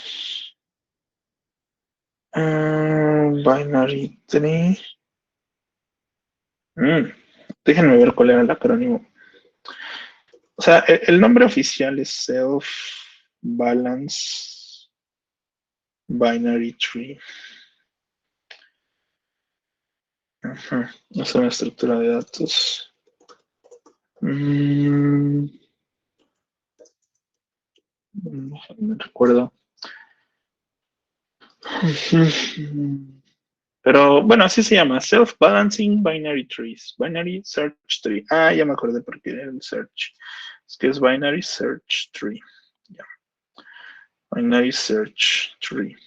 Binary Tree. Déjenme ver cuál era el acrónimo. O sea, el nombre oficial es Self Balance Binary Tree. Es una estructura de datos. No me recuerdo. Pero bueno, así se llama, Self-Balancing Binary Trees, Binary Search Tree. Ya me acordé por qué era el search. Es que es Binary Search Tree. Yeah. Binary Search Tree.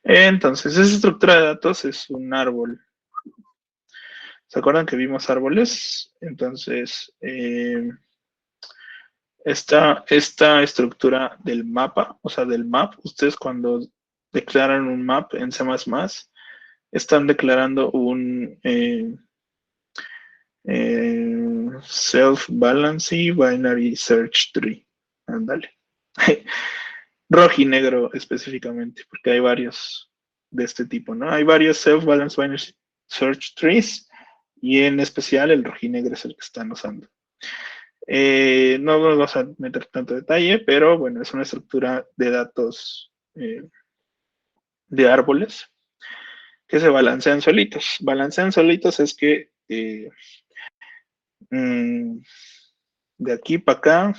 Entonces, esa estructura de datos es un árbol. ¿Se acuerdan que vimos árboles? Entonces, esta estructura del mapa, o sea, del map, ustedes cuando declaran un map en C++, están declarando un self-balancing binary search tree. Ándale. Rojo y negro específicamente, porque hay varios de este tipo, ¿no? Hay varios self-balanced binary search trees y en especial el rojinegro es el que están usando. No nos vamos a meter tanto detalle, pero bueno, es una estructura de datos de árboles que se balancean solitos. Balancean solitos es que de aquí para acá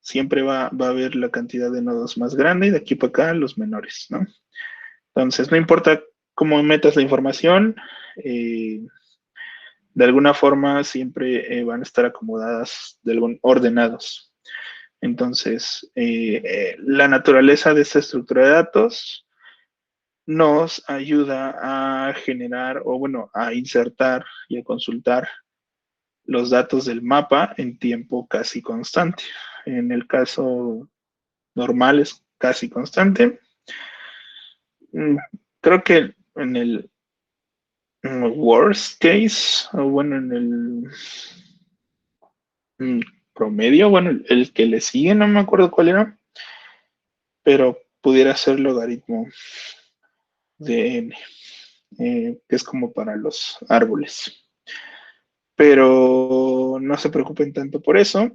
siempre va a haber la cantidad de nodos más grande y de aquí para acá los menores, ¿no? Entonces, no importa cómo metas la información, de alguna forma siempre van a estar acomodadas, ordenados. Entonces, la naturaleza de esta estructura de datos nos ayuda a generar, o bueno, a insertar y a consultar los datos del mapa en tiempo casi constante. En el caso normal es casi constante. Creo que en el worst case, o bueno, en el promedio, bueno, el que le sigue, no me acuerdo cuál era, pero pudiera ser logaritmo de n, que es como para los árboles. Pero no se preocupen tanto por eso.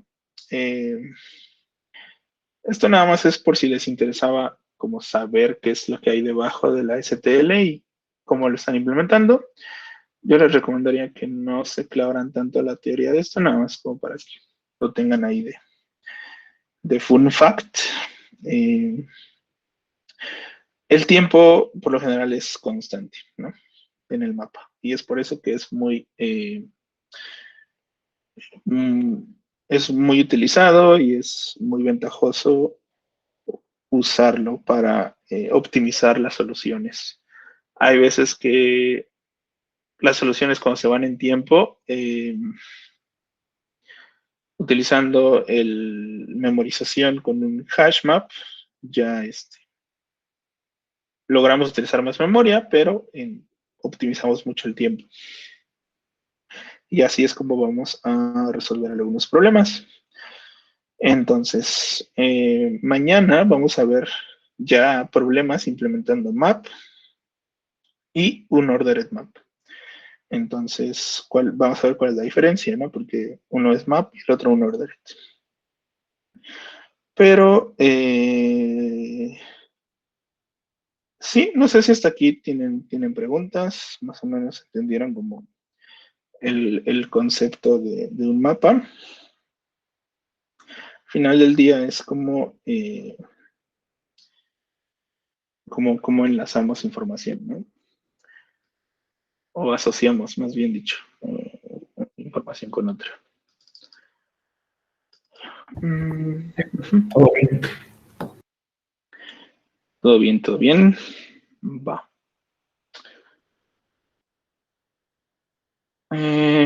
Esto nada más es por si les interesaba como saber qué es lo que hay debajo de la STL y cómo lo están implementando. Yo les recomendaría que no se clavaran tanto a la teoría de esto, nada más como para que lo tengan ahí de fun fact. El tiempo, por lo general, es constante, ¿no? En el mapa. Y es por eso que es muy utilizado y es muy ventajoso usarlo para optimizar las soluciones. Hay veces que las soluciones cuando se van en tiempo, utilizando el memorización con un hash map, ya logramos utilizar más memoria, pero optimizamos mucho el tiempo. Y así es como vamos a resolver algunos problemas. Entonces, mañana vamos a ver ya problemas implementando map y un ordered map. Entonces, vamos a ver cuál es la diferencia, ¿no? Porque uno es map y el otro un ordered. Pero, sí, no sé si hasta aquí tienen preguntas, más o menos entendieron como el concepto de un mapa. Al final del día es como enlazamos información, ¿no? O asociamos, más bien dicho, información con otra. Todo bien. Todo bien, todo bien. Va.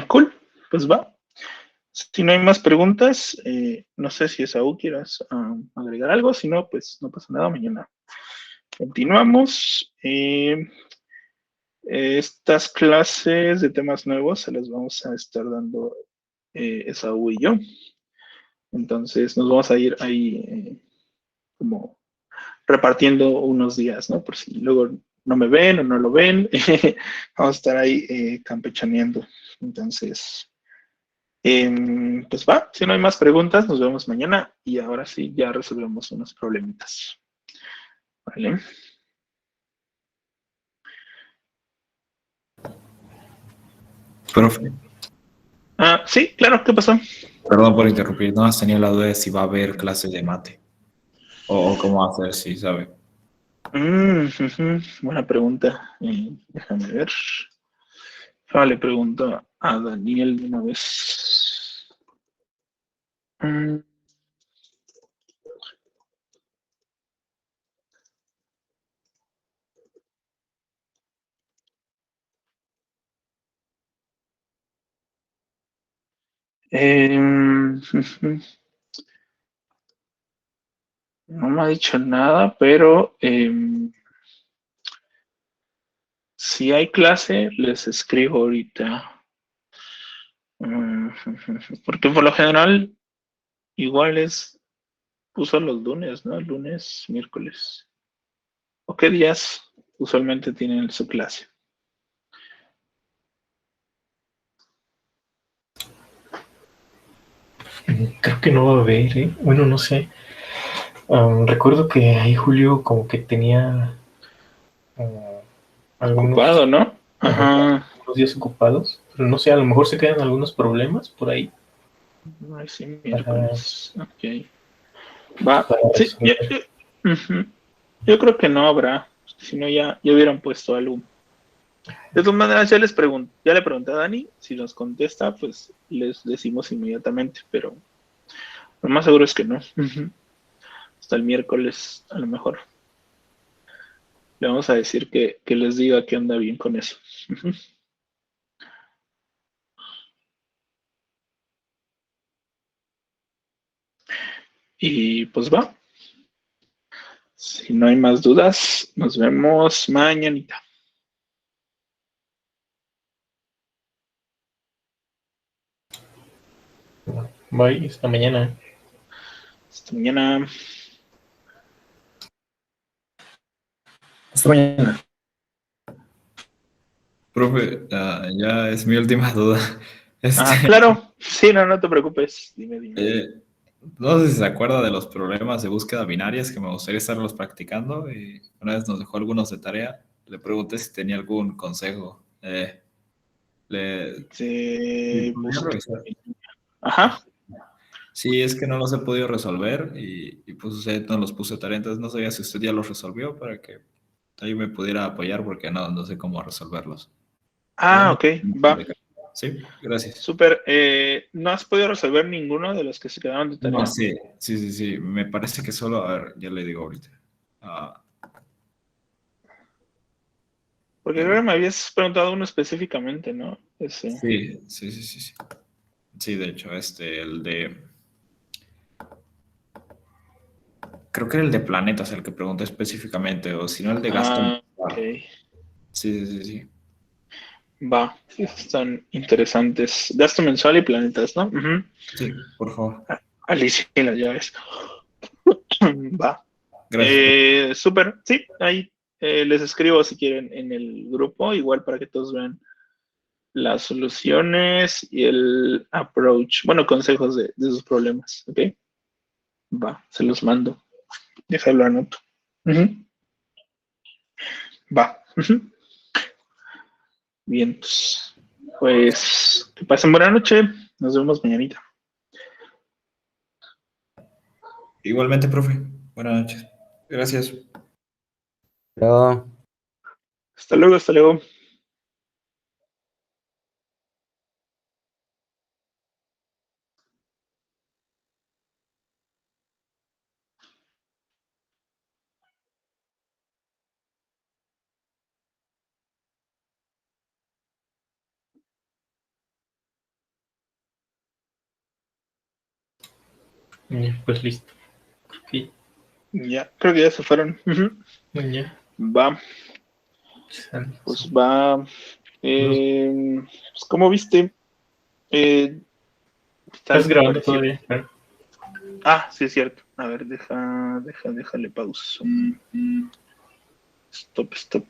Cool, pues va. Si no hay más preguntas, no sé si Esaú quieras agregar algo, si no, pues no pasa nada, mañana continuamos. Estas clases de temas nuevos se las vamos a estar dando Esaú y yo. Entonces nos vamos a ir ahí como repartiendo unos días, ¿no? Por si luego no me ven o no lo ven, vamos a estar ahí campechaneando. Entonces, pues va, si no hay más preguntas, nos vemos mañana y ahora sí, ya resolvemos unos problemitas. ¿Vale? Profe, Sí, claro, ¿qué pasó? perdón por interrumpir, no has tenido la duda de si va a haber clases de mate o cómo hacer, si sabe. Buena pregunta. Déjame ver. Le pregunto a Daniel de una vez. No me ha dicho nada, pero si hay clase, les escribo ahorita. Porque por lo general, igual uso los lunes, ¿no? Lunes, miércoles. ¿O qué días usualmente tienen su clase? Creo que no va a haber, ¿eh? Bueno, no sé. Recuerdo que ahí Julio como que tenía Ocupado, ¿no? algunos días ocupados, pero no sé, a lo mejor se quedan algunos problemas por ahí. Ay, sí, Ajá. miércoles. Ok. Va. para Sí, resolver. ujú. Yo creo que no habrá. Si no, ya hubieran puesto algo. De todas maneras, ya le pregunté a Dani. Si nos contesta, pues les decimos inmediatamente. Pero lo más seguro es que no. Ujú. Hasta el miércoles, a lo mejor. Le vamos a decir que les diga que anda bien con eso. Ujú. Y pues va. Si no hay más dudas, nos vemos mañanita. Bye, hasta mañana. Hasta mañana. Hasta mañana. Profe, ya es mi última duda. Ah, Este, claro. Sí, no te preocupes. Dime. eh, no sé si se acuerda de los problemas de búsqueda binarias que me gustaría estarlos practicando. Y una vez nos dejó algunos de tarea. Le pregunté si tenía algún consejo. Le, ¿Me Se podría busca. revisar? Ajá. Sí, es que no los he podido resolver y pues usted no los puso de tarea, entonces no sabía si usted ya los resolvió para que ahí me pudiera apoyar porque no sé cómo resolverlos. Ah, Igual. ok. Va. Sí, gracias. Súper. ¿No has podido resolver ninguno de los que se quedaron de No, tarea? sí. Me parece que solo, a ver, ya le digo ahorita. Ah, Porque creo el- que me habías preguntado uno específicamente, ¿no? Ese. sí. Sí, de hecho, el de, creo que era el de planetas el que pregunté específicamente, o si no el de gasto Ah, ok. mensual. Sí. Va. Sí, están interesantes. Gasto mensual y planetas, ¿no? Ujú. Sí, por favor. Alicia y las llaves. Va. Gracias, profe. Súper. Sí, ahí les escribo si quieren en el grupo, igual para que todos vean las soluciones y el approach, bueno, consejos de sus problemas, ¿ok? Va, se los mando. Déjalo anoto. Ujú. Va. Ujú. Bien, pues que pasen buena noche. Nos vemos mañanita. Igualmente, profe. Buenas noches. Gracias. Pero Hasta luego, hasta luego. Pues listo. Sí, Ya, creo que ya se fueron. Ujú. ya. Va, Sale. pues va. Pues, ¿cómo viste? Eh, ¿Estás tal, grabando pareció. todavía? Claro. Ah, sí, es cierto. A ver, déjale pausa. Stop.